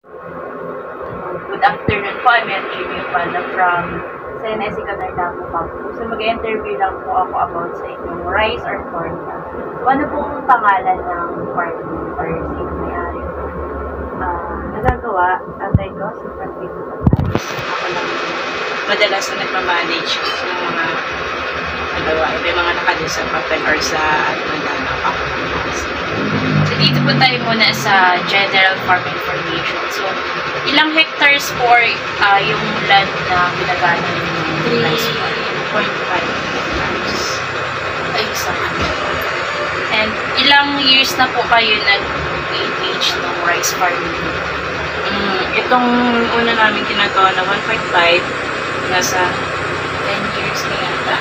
Good afternoon po, I'm Jimmy Pala from CNSC Canardamo Campo. So mag-interview lang po ako about sa inyong rice or corn. So ano pong pangalan ng farm or sino may-ari? Nagagawa, tatay ko, si Francisco Patay. Ako lang madalas na nagmamanage ng mga nagawa. Ito yung mga nakadun sa papel or sa So dito po tayo muna sa general farm information. So ilang hectares po yung land na ginagana ng rice farm? 3.5 hectares. Ay, isang ano. And ilang years na po kayo nag-engage ng rice farming? Itong una namin ginagawa na 1.5, nasa 10 years na yata.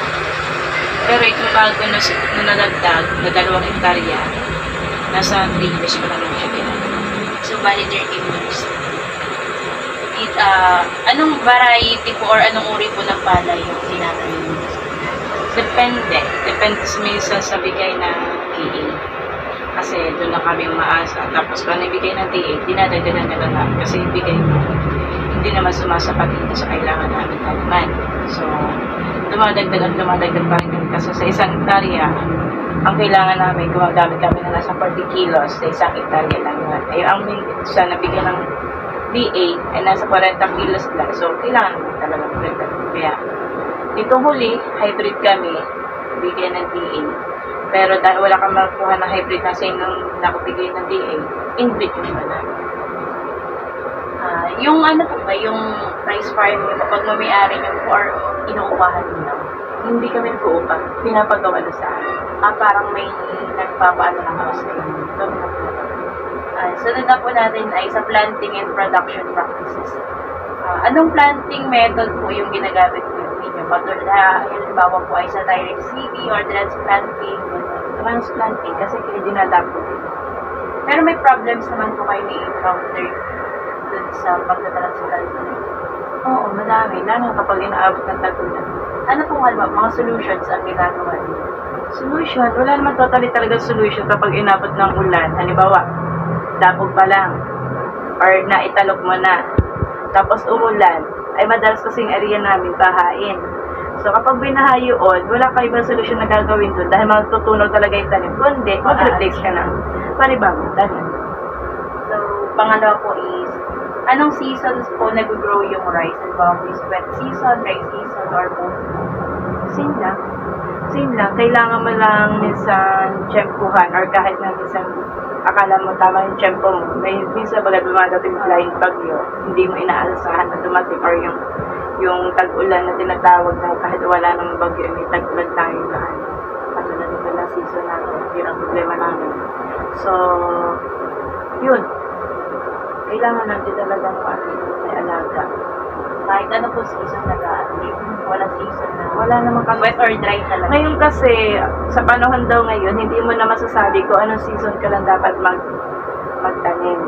Pero itong bago na nadagdag, na 2 hektarya, nasa 3 years pa lang siya ginagawa. So, bali 13 years. Anong variety po or anong uri po ng palay yung tinatanim? Depende. Depende minsan sa bigay ng TA. Kasi doon na kami umaasa. Tapos kung nabigay ng TA, dinadagdagan na lang namin. Kasi ibigay mo, hindi naman sumasapat dito sa kailangan namin taliman. So, dumadagdag pa rin kami. Kasi sa isang hektarya, ang kailangan namin, gumagamit kami na nasa 40 kilos sa isang hektarya lang yun. Ay, ang sa nabigay ng DA ay nasa 40 kilos lang. So, kailangan namin talaga magdagdag. Kaya, dito huli, hybrid kami, bigyan ng DA. Pero dahil wala kang makuha ng hybrid na sa nung nakabigay ng DA, inbreed yung iba namin. Yung ano po ba, yung rice farming, kapag may-ari nyo po or inuupahan nyo lang? Hindi kami nag-uupa. Pinapagawa na sa amin. Parang may nagpapaano ng house na yun. Kami nag-uupa. Sunod na po natin ay sa planting and production practices. Anong planting method po yung ginagamit ninyo? Patulad na, halimbawa po ay sa direct seeding or transplanting. Transplanting kasi dinadapo. Pero may problems naman po kayo na-encounter dun sa pagtatransplanting. Oo, madami. Lalo kapag inaabot ng tagulan. Ano pong mga solutions ang ginagawa niyo? Solution? Wala naman totally talaga solution kapag inabot ng ulan. Halimbawa, dapog pa lang. Or naitalok mo na. Tapos umulan. Ay madalas kasing area namin bahain. So kapag binaha yun, wala ka ibang solusyon na gagawin doon dahil matutunaw talaga yung tanim. Kundi, mag-replace ka ng panibagong tanim. So, pangalawa po is, anong seasons po nag-grow yung rice? Halimbawa po is wet season, dry season, or both? Same lang. Same lang. Kailangan mo lang minsan tiyempuhan or kahit na minsan akala mo tama yung tiyempo mo. May minsan baga dumadating flying bagyo, hindi mo inaasahan na dumating or yung tag-ulan na tinatawag na kahit wala namang bagyo, may tag-ulan tayo na ano na nito na season natin. Yun ang problema namin. So, yun. Kailangan natin talagang may alaga. Kahit ano po season wala season na. Wala namang Wet or dry talaga. Ngayon kasi, sa panahon daw ngayon, hindi mo na masasabi kung anong season ka lang dapat magtanim.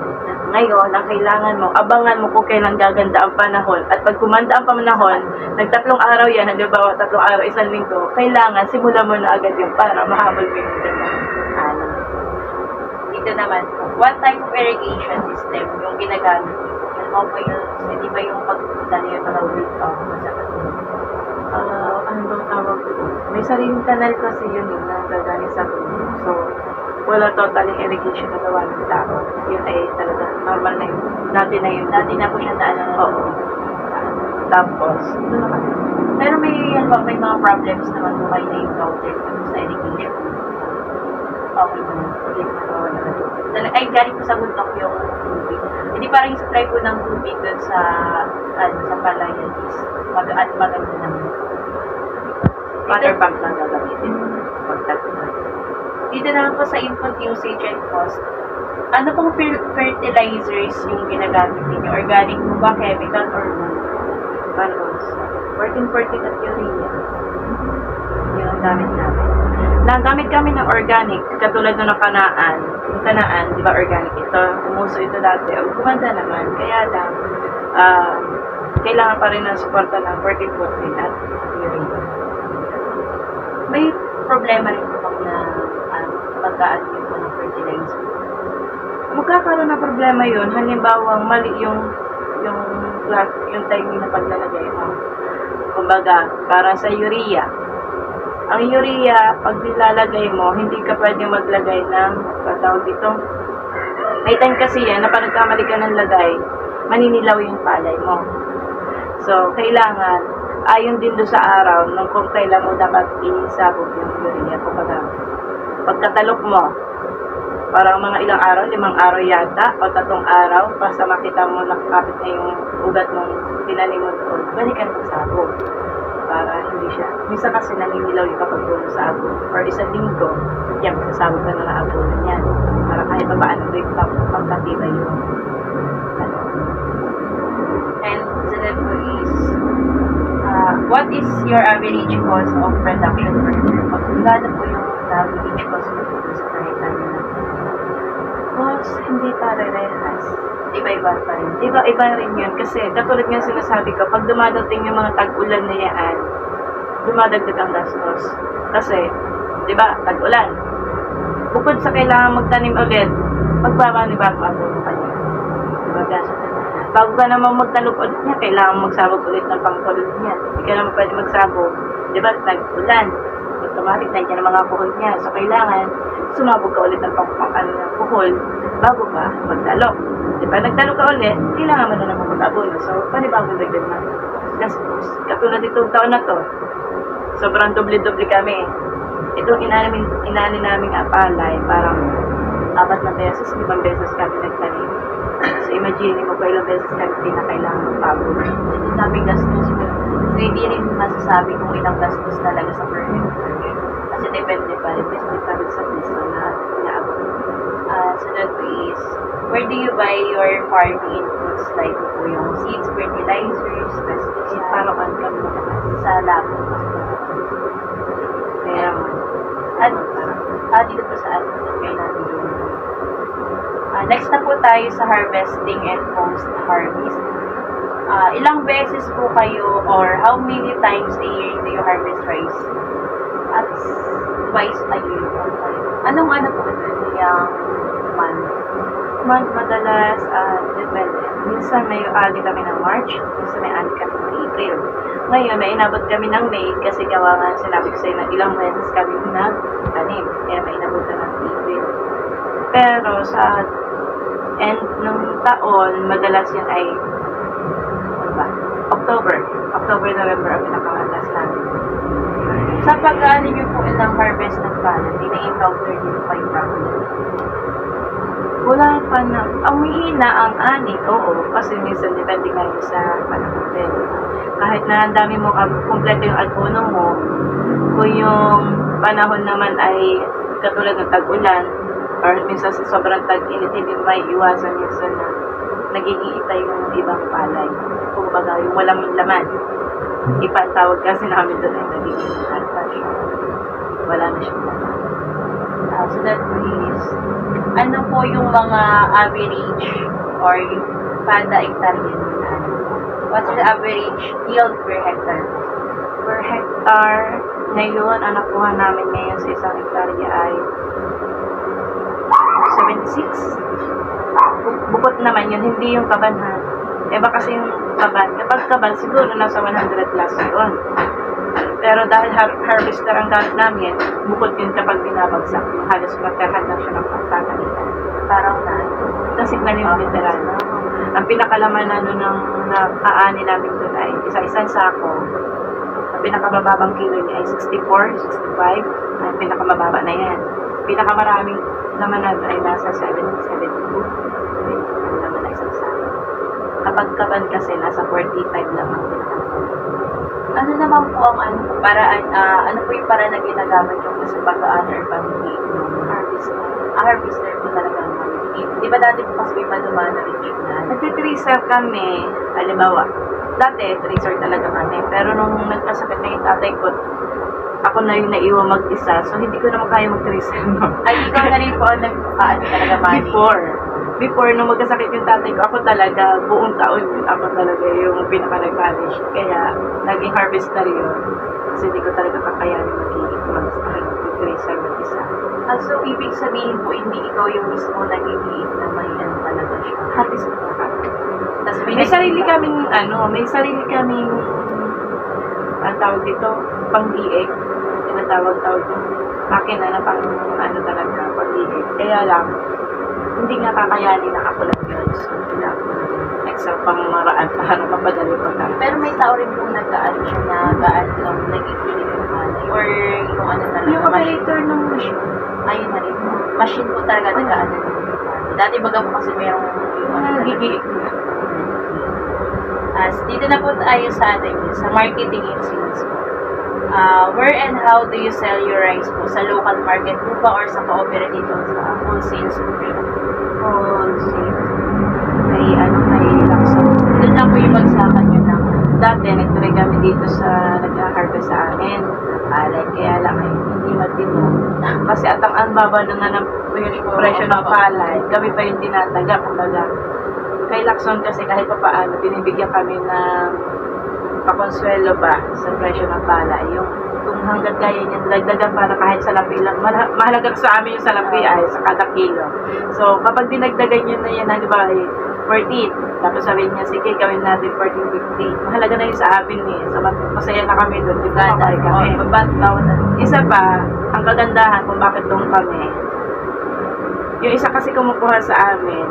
Ngayon, ang kailangan mo, abangan mo kung kailan gaganda ang panahon. At pag kumanda ang panahon, nagtatlong araw yan, halimbawa 3 araw, 1 linggo, kailangan simulan mo na agad yung para mahabol mo yung ganda. Dito naman po, what type of irrigation system yung ginagamit? Ano po yung, hindi ba yung pagdali yung mga ulit ano bang tawag ko? May sariling kanal kasi yun yung nagagaling sa puno. So, wala totaling irrigation na gawa ng tao. Yun ay talaga normal na yun. Dati na po siya daan. Oo. Tapos, doon na kami. Pero may mga problems naman po kayo na-encounter sa irrigation. Okay naman. Ay, galing po sa bundok yung tubig. Hindi parang supply po ng tubig doon sa palayan is maganda naman. Water pump lang gagamitin. Dito naman po sa input usage and cost, ano pong fertilizers yung ginagamit ninyo? Organic po ba, chemical, or Panos? 1440 at urea. Yun ang gamit namin. Nagamit kami ng organic, katulad ng kanaan. Yung kanaan, di ba organic ito? Umuso ito dati. Gumanda naman. Kaya lang, kailangan pa rin ng suporta ng 1440 at urea. May problema rin po bang na mag-a-admit po ng fertilizer? magkakaroon ng problema yun, halimbawa mali yung timing na paglalagay mo. Kumbaga, para sa urea. Ang urea, pag nilalagay mo, hindi ka pwede maglagay ng, tawag dito, may time kasi yan, na pag nagkamali ka ng lagay, maninilaw yung palay mo. So, kailangan, ayon din doon sa araw, nung kung kailan mo dapat isabog yung urea. Kumbaga, pagkatalok mo, parang mga ilang araw, 5 araw yata, o 3 araw, basta makita mo nakakapit na yung ugat mong tinanim mo doon, balikan mo sa sabog. Para hindi siya, minsan kasi naninilaw yung kapag puno sa abo. Or isang linggo, yan, masasabog ka na abo na yan. Para kahit pa paano rin pagkatibay yung ano. And the next one is, what is your average cost of production per year? Magkano po yung average cost mo sa kahita nila? Boss, hindi pare-rehas. Iba-iba pa rin. Iba rin yun. Kasi, katulad nga sinasabi ko, pag dumadating yung mga tag-ulan na yan, dumadagdag ang gastos. Kasi, di ba, tag-ulan. Bukod sa kailangan magtanim ulit, magbabanibago ang puno ka niya. Diba, gastos? Bago ka naman magtalog ulit niya, kailangan magsabog ulit ng pangkulod niya. Hindi ka naman pwede magsabog. Di ba, tag-ulan. Automatic na yan ang mga puhol niya. So, kailangan sumabog ka ulit ng puhol bago ka magtalog. Diba, nagtalog ka ulit, kailangan mo na naman mag-abono. So, panibagong dagdag na gastos. Katulad itong taon na to, sobrang doble-doble kami. Itong inani naming apalay, parang 4 na beses, 5 beses kami nagtanim. So, imagine mo pa ilang beses kami pinakailangan magpabog. Hindi namin gastos. So, hindi rin masasabi kung ilang gastos talaga sa per hectare. Kasi depende pa rin. Depende sa piso na inaabot. So that is, where do you buy your farming inputs? Like po yung seeds, fertilizers, pesticides, Parokan kami sa labo. Kaya, Dito po sa kaya natin yun. Next na po tayo sa harvesting and post-harvest. Ilang beses po kayo or how many times a year do you harvest rice? At twice a year. Anong po ito? Yung month madalas, depende. Minsan may ali kami ng March, minsan may ali kami ng April. Ngayon, may inabot kami ng May kasi gawa nga sinabi ko sa'yo na ilang beses kami nag-tanim. Kaya may inabot na ng April. Pero sa end ng taon, madalas yun ay October, November ang pinakamalas namin. sa pag-aani nyo po ilang harvest ng palay, ina-encounter nyo pa yung problem. Wala pa na. Ang mahina ang ani, oo. Kasi minsan depende nga yun sa panahon din. Kahit na ang dami mo, kompleto yung alpuno mo, kung yung panahon naman ay katulad ng tag-ulan, or minsan sa sobrang tag-init, hindi may iwasan minsan na nagiging itay yung ibang palay. Kung baga, yung walang laman. Ipatawag kasi namin doon ay nagiging alpa siya. Wala na siyang laman. So that is, ano po yung mga average or kada hectare yun? What's the average yield per hectare? Per hectare, ngayon, ang nakuha namin ngayon sa isang hektarya ay 76. Bukod naman yun, hindi yung kaban ha. Iba kasi yung kaban. Kapag kaban, siguro nasa 100 plus yun. Pero dahil harvester ang gamit namin, bukod yun kapag binabagsak, halos materhan lang siya ng pagtatalitan. Parang na, Nasignan yung literal. Ang pinakalaman na ng aani namin doon ay isa-isang sako. Ang pinakamababang kilo niya ay 64, 65. Ang pinakamababa na yan. Pinakamaraming naman na ay nasa 72. Ang naman na isang sako. Kapag kaban kasi, nasa 45 lang ang pinakamababa. ano naman po ang paraan, ano po yung paraan na ginagamit yung sa pag-aani or pag-feed ng harvester? Harvester po talaga ang mag-feed. Di ba dati po kasi may panuman na rin yun na? Nagtitracer kami, halimbawa, dati tracer talaga kami, pero nung nagkasakit na yung tatay ko, ako na yung naiwan mag-isa, so hindi ko naman kaya mag-tracer. Ay, ikaw na rin po ang nag-aani talaga money. Before, nung magkasakit yung tatay ko, ako talaga, buong taon yun, ako talaga yung pinaka-nag-manage. Kaya, naging harvester yun. Kasi hindi ko talaga kakayanin mag-tracer mag-isa. So, ibig sabihin po, hindi ikaw yung mismo nag-iiit na may ano talaga siya. Hatis po ka. Tapos May sarili kaming, ang tawag dito, pang-diig. Tinatawag-tawag yung makina na pang, talaga, pang-diig. Kaya lang, hindi nga kakayanin na ako lang yun. So, kailangan ko ng extra pangmaraan para mapadali ko na. Pero may tao rin po nag-ano siya na gaan lang nag-iiit yung malay. Or yung ano talaga. Yung operator ng machine. Ayun na rin po. Machine po talaga nag-ano yung dati baga po kasi merong yung ano talaga. Gigiit. As dito na po tayo sa atin, sa marketing and sales po. Where and how do you sell your rice po? Sa local market po ba or sa cooperative o sa wholesale po? Wholesale. May laksa. Doon lang po yung bagsakan yun lang. Dati, nag-try kami dito sa nag-harvest sa amin. Palay, kaya lang ay hindi matino. Kasi at ang baba na nga ng presyo ng palay, kami pa yung tinataga, kumbaga. Kay Lacson kasi kahit pa paano, binibigyan kami ng pakonsuelo ba sa presyo ng palay. Yung kung hanggang kaya niya, dagdagan para kahit salapi lang. Mahalaga sa amin yung salapi ay sa kada kilo. So, kapag dinagdagan nyo na yan, halimbawa, 14. Tapos sabihin niya, sige, gawin natin 14.50. Mahalaga na yun sa amin eh. So, masaya na kami doon. Di ba? Kami. Isa pa, ang kagandahan kung bakit doon kami. Yung isa kasi kumukuha sa amin,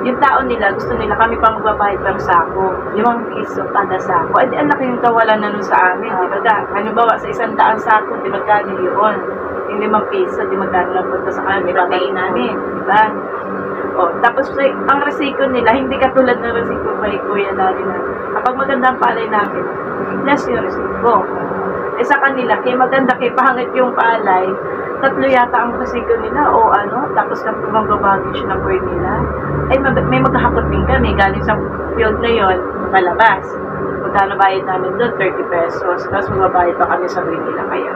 yung tao nila, gusto nila kami pa magbabayad ng sako. 5 piso kada sako. Ay, di ang laki yung kawalan na nun sa amin. Di ba? Halimbawa, sa 100 sako, di magkano yun? Yung 5 piso, di magkano lang punta sa kami. Babay namin. Di ba? O, tapos ang resiko nila, hindi katulad ng resiko kay Kuya Lali na kapag maganda ang palay namin, less yung resiko. Eh sa kanila, kaya maganda, kaya pahangit yung palay, 3 yata ang resiko nila o tapos na magbabagage na po nila. Ay, may maghahakot din kami, galing sa field na yun, palabas. Magkano bayad namin doon? 30 pesos. Tapos magbabayad pa kami sa nila, kaya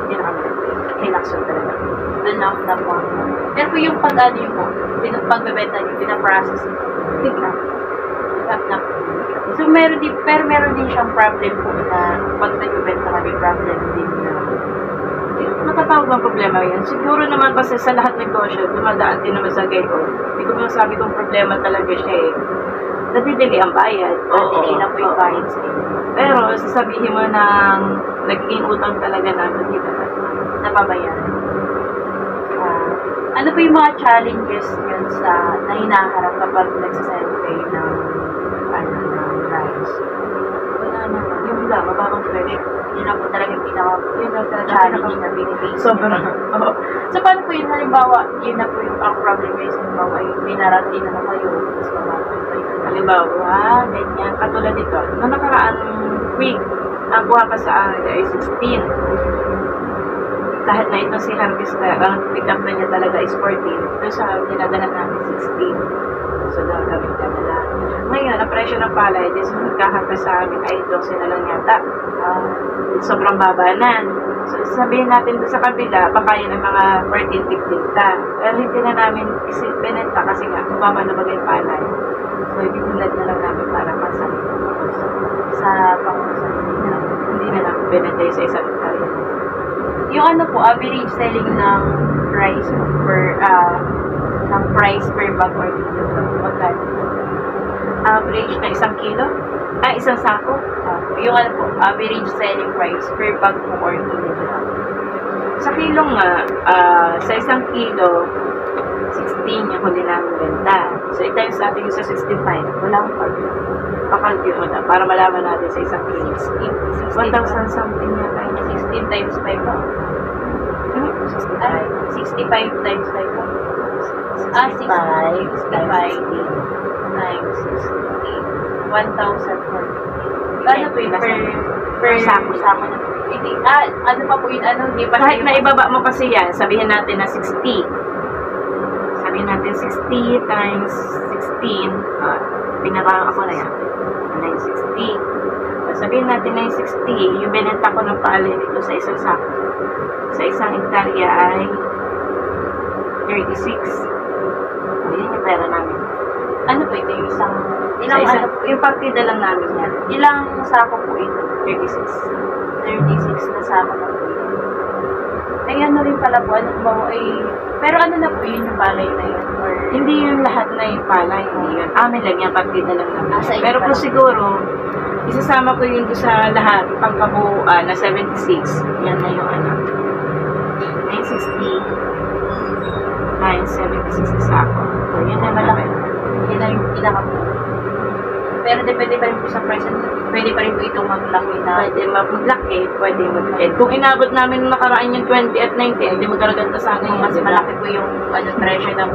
hindi na kami Lacson talaga. Doon na po. Pero po yung pag-ano yun po, pagbebenta nyo, pinaprocess nyo. Tignan. Na. So, meron din siyang problem po na pag nagbebenta kami, problem din na. Matatawag ang problema yan. Siguro naman kasi sa lahat ng negosyo, dumadaan din naman sa gayon. Hindi ko masabi kung problema talaga siya eh. Nadidili ang bayad. Hindi na po yung bayad sa inyo. Pero sasabihin mo ng naging utang talaga namin, hindi na nababayaran. Ano po yung mga challenges yun na hinaharap kapag nagsasend kayo ng rice? Wala naman. Yung lang, mababang presyo. Yun lang po talaga yung pinaka-challenge na binibase. Sobrang. So, paano po yun? Halimbawa, yun na po yung problem guys. Halimbawa, yung binarating na kayo. Tapos mababang kayo. Halimbawa, ganyan. Katulad dito. Noong nakaraan week, ang buha ka sa akin ay 16. Kahit na ito si Harvest na, ang pick up na niya talaga is 14. Doon sa dinadala namin 16. So, gagawin ka nila. Ngayon, ang presyo ng palay, this nagkahaka sa amin ay 12 na lang yata. Sobrang baba na. So, sabihin natin doon sa kabila, baka yun ang mga 14-15 ta. Pero hindi na namin binenta kasi nga, mababa na bagay palay. So, ibigulad na lang namin para pasalit. Sa pangsalit na. Hindi na lang binenta sa isang hektarya. Yung average selling ng price ng price per bag or kilo, magkano? Average na 1 kilo? Isang sako? Yung average selling price per bag po or kilo. Sa kilo nga, sa 1 kilo, 16 yung huli namin benta. So, i-times natin yung sa 65. Wala akong pag-kilo. Pakalkil mo na, para malaman natin sa 1 kilo. 1,000 something yata. 16 times 5 po. 65 times 5 po. 65 times 60. 1,000. Ano po yun? Per sako na po. Ano pa po yun? Hindi pa kahit na ibaba mo kasi yan, sabihin natin na 60. Sabihin natin 60 times 16. Pinaka ako na yan. 960. Sabihin natin na yung 60, yung binenta ko ng palay dito sa isang sako. Sa isang hektarya ay 36. Yun yung pera namin. Ano po ito? Yung isang... yung partida lang namin yan. Ilang sako po ito? 36. 36 na sako na po ito. Ay, ano rin pala po, ano ba, ay, pero ano na po yun yung palay na yun? Or, Hindi yung lahat na yung pala, hindi yun. Amin lang yan, partida lang namin. Sa inyo Pero pala. kung siguro, isasama ko yun doon sa lahat, pangkabuuan na 76. Yan na yung ano. 960. 976 isa ako. So, yun na malaki. yun na yung pinaka po. Pero depende pa rin po sa price, pwede pa rin po itong maglaki na, Pwede maglaki, pwede mag-ed. Kung inabot namin nung nakaraan yung 20 at 19, hindi magkaganda sana yun. mas malaki po yung ano, treasure ng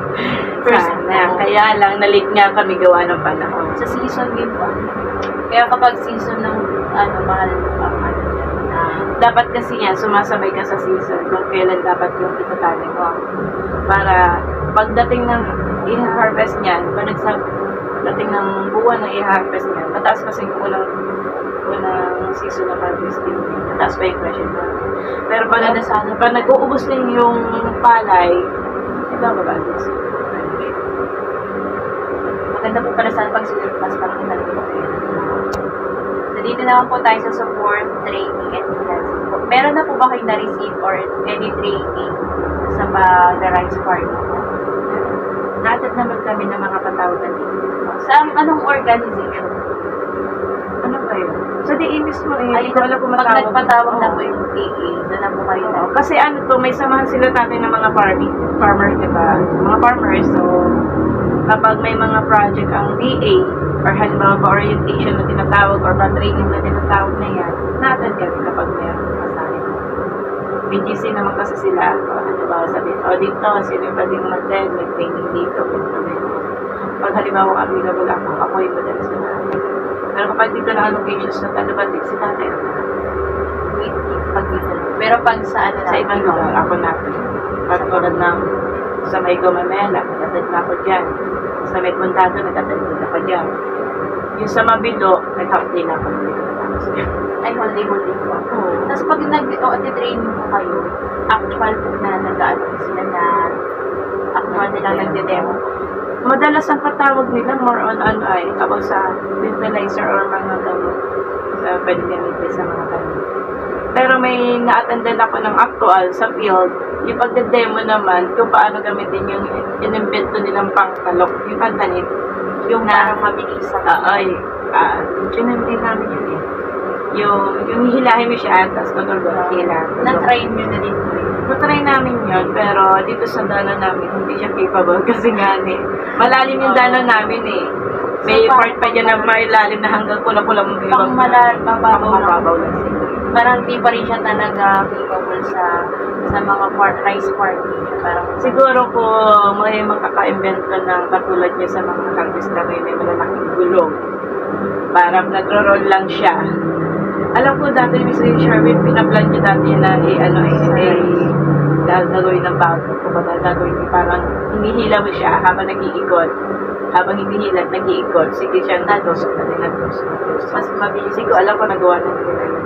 first Sana. Kaya lang, na-late nga kami gawa ng panahon. sa season din po. Kaya kapag season ng ano, mahal ang ano na Dapat kasi yan, sumasabay ka sa season kung kailan dapat yung itatanim mo. Para pagdating ng i-harvest niyan, dating ng buwan na i-harvest niyan, mataas kasi yung unang season ng harvesting. Mataas pa yung presyo mo. Pero pag nag-uubos din yung palay, ito ba ba? maganda po pala sa pag surplus parang italagay po kayo. So dito naman po tayo sa support, training, and financing po. Meron na po ba kayo na-receive or any training sa pag-rice farming? Natin naman kami ng mga patawagan dito. Sa anong organization? Ano ba yun? Sa DA mismo eh. Ay, Hindi ko alam kung pag matawag. nagpatawag na Oo. po yung TA, doon na po kayo na. Oo, kasi ano to, may samahan sila natin ng mga farmer, diba? Mga farmers, so kapag may mga project ang DA, or halimbawa ba orientation na tinatawag, or ba training na tinatawag na yan, natin kami kapag meron kasali. BGC naman kasi sila, o halimbawa sabihin, o dito, sino yung pwedeng mag-training dito, ganito. Pag halimbawa available ako yung madalas na natin. Pero kapag dito na locations na talagang si tatay, Wait, pag dito na. Pero pag sa ano sa ibang lugar, ako na. Pag tulad ng sa may Gomamela, natatad na ako dyan. Sa may Puntado, natatad na ako dyan. Yung sa Mabilo, nag-half-day na ako. ay holiday po. Oo. Tapos pag nag-training po kayo, actual po na nag-ano sila na actual nila nagde-demo. Madalas ang patawag nila more on ano ay about sa fertilizer or mga gamot sa pwedeng gamitin sa mga gamot. Pero may na-attendan ako ng actual sa field, yung pagde-demo naman kung paano gamitin yung inimbento nilang pangtalok, yung pantanim. Yung Parang mabilis sa sinunod namin yun eh. Yung hihilahin mo siya, tapos tutulog hila. na-try nyo na din po yun. Matry namin yun, pero dito sa dano namin, hindi siya capable kasi nga eh. Malalim yung dano namin eh. May So, part pa dyan na mailalim na hanggang pula-pula mo. Pang mababaw lang. lang siguro. Parang di pa rin siya talaga capable sa mga rice farming. Parang Siguro kung may makaka-invento ng katulad niya sa mga harvest na may malalaking gulong. Parang nagro-roll lang siya. Alam ko dati yung Mr. Sherwin, pinaplan niya dati na gagawin ng bago. Kumbaga gagawin niya parang hinihila mo siya habang nag-iikot. Habang hinihila, nag-iikot. Sige siya natusok na din natusok. mas mabilis. Siguro alam ko nagawa na nila yun.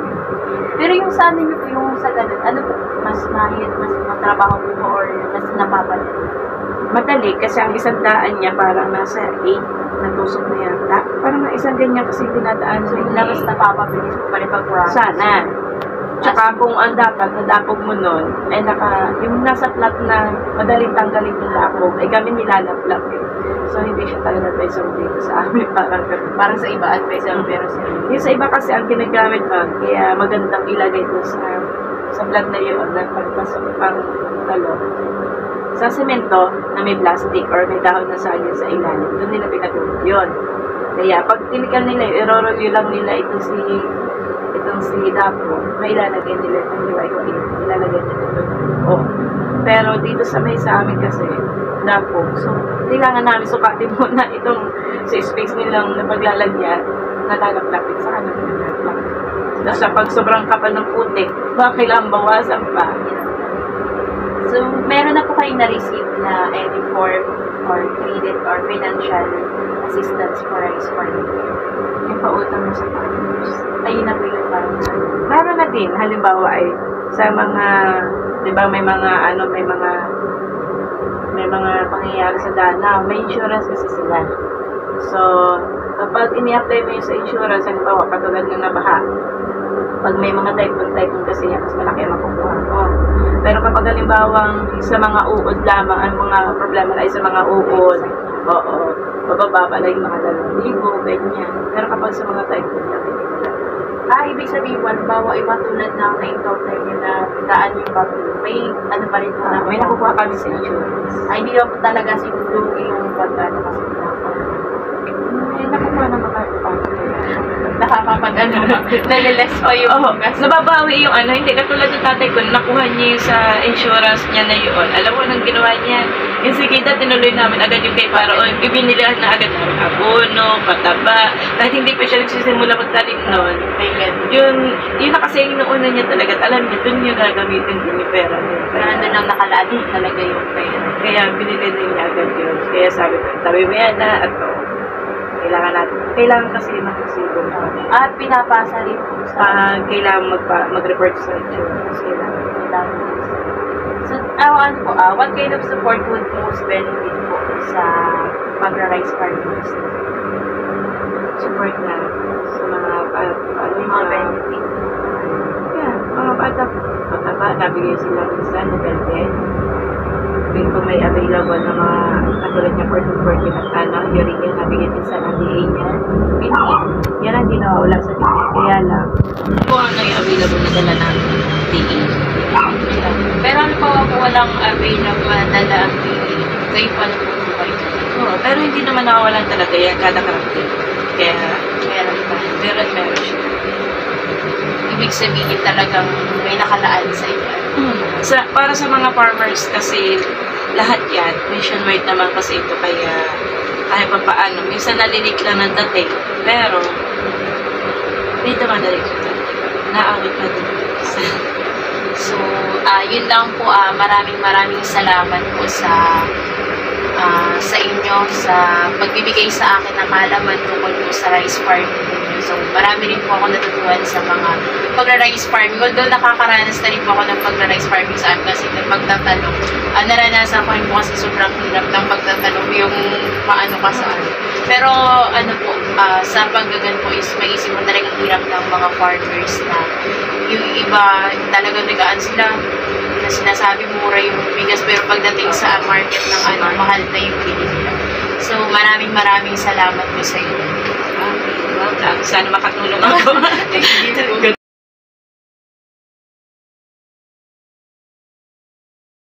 Pero yung sa amin po, yung sa ganun, ano po, mas mahirap, mas matrabaho po or mas napapalit. Madali kasi ang isang daan niya parang nasa 8 natusok na yata. Parang na isang ganyan kasi dinadaan So, sa yung labas napapabilis po pa rin pag-process. Sana. Tsaka kung ang dapat, nadapog mo nun, ay yung nasa flat na madaling tanggalin yung lapog, ay kami nilalaplap eh. So, hindi siya talaga advisable dito sa amin. Parang sa iba, advisable, pero sa Yung sa iba kasi ang ginagamit nun, kaya magandang ilagay doon sa flat na yun, na pagpasok pang talo. Sa semento na may plastic or may dahon na saging sa ilalim, doon nila pinatulog yun. Kaya pag tinikan nila, i-roll lang nila itong si Dapo, may ilalagay nila ilalagay nila doon. Oh. Pero dito sa amin kasi, Dapo, so kailangan namin sukatin muna itong sa space nilang na paglalagyan, nalalaplapit sa kanila nalalaplapit. Tapos pag sobrang kapal ng putik, baka kailangan bawasan pa. So, meron na po kayong na-receive na any form or credit or financial assistance for rice farming. Yung pautang mo sa farmers. Ayun na po yung parang Meron na din, halimbawa ay sa mga, di ba may mga pangyayari sa dana, may insurance kasi sila. So, kapag ini-apply mo yun sa insurance, halimbawa, katulad ng nabaha, Pag may mga typhoon kasi yan, mas malaki ang makukuha mo. Pero kapag halimbawa sa mga uod lamang, ang mga problema ay sa mga uod, oo, mabababa lang yung mga 2,000, ganyan. Pero kapag sa mga typhoon, Ibig sabihin, bawa iba tulad na na-encounter niyo na daan yung bagyo, may ano pa rin po na may nakukuha kami sa insurance. hindi lang po talaga siguro yung pag-ano kasi May nakukuha naman kahit paano. nakakapag-ano naliles pa yung Nababawi yung ano, hindi katulad ng tatay ko, nakuha niya yung sa insurance niya na yun. Alam mo, nang ginawa niya, yung sigita, tinuloy namin agad yung kay Paraon. Ibinilihan na agad namin abono, pataba. Kahit hindi pa siya nagsisimula magtanim noon. Yun na kasi yung nauna niya talaga. Alam niya, dun yung gagamitin din yung pera niya. ano lang nakalaan talaga yung pera. Kaya binili din niya agad yun. Kaya sabi ko, tabi mo yan na, at kailangan natin. Kailangan kasi mag-sibol na. At pinapasa rin po sa Kailangan mag-report sa insurance. Kailangan. So, what kind of support would most benefit po sa magra-rice farming business? Support na sa mga Mga benefit. Yeah, mga bata. Mataba, nabigay sila minsan na benefit. Kung may available na mga katulad niya 14 at urine niya, nabigay din sa DA niya. Yan ang hindi nawawala sa DA. Kaya lang, kung ano yung available na dala ng DA. Pero ano pa po walang available na dala ang DA? Kayo pa na po kayo? Oo, pero hindi naman nakawalan talaga yan kada karakter. Kaya, Meron pa. meron siya. Ibig sabihin talagang may nakalaan sa inyo. Para sa mga farmers kasi lahat yan, nationwide naman kasi ito kaya kahit pa paano. Minsan nalilig lang ng dating, pero dito madali ito. Naawit natin. So, yun lang po. Maraming salamat po sa inyo sa pagbibigay sa akin ng kaalaman tungkol po sa rice farming ninyo. So, marami rin po ako natutuhan sa mga pagra-rice farming. Although nakakaranas na rin po ako ng pagra-rice farming sa amin kasi ng pagtatanong. Naranasan ko rin po kasi sobrang hirap ng pagtatanong yung paano ka sa ano. Pero ano po, sa paggagan po is maisip mo talagang hirap ng mga farmers na yung iba talagang nagaan sila na sinasabi mura yung bigas pero pagdating sa market ng mahal na yung bili nila. So maraming salamat po sa inyo. Welcome. Sana makatulong ako. Thank you.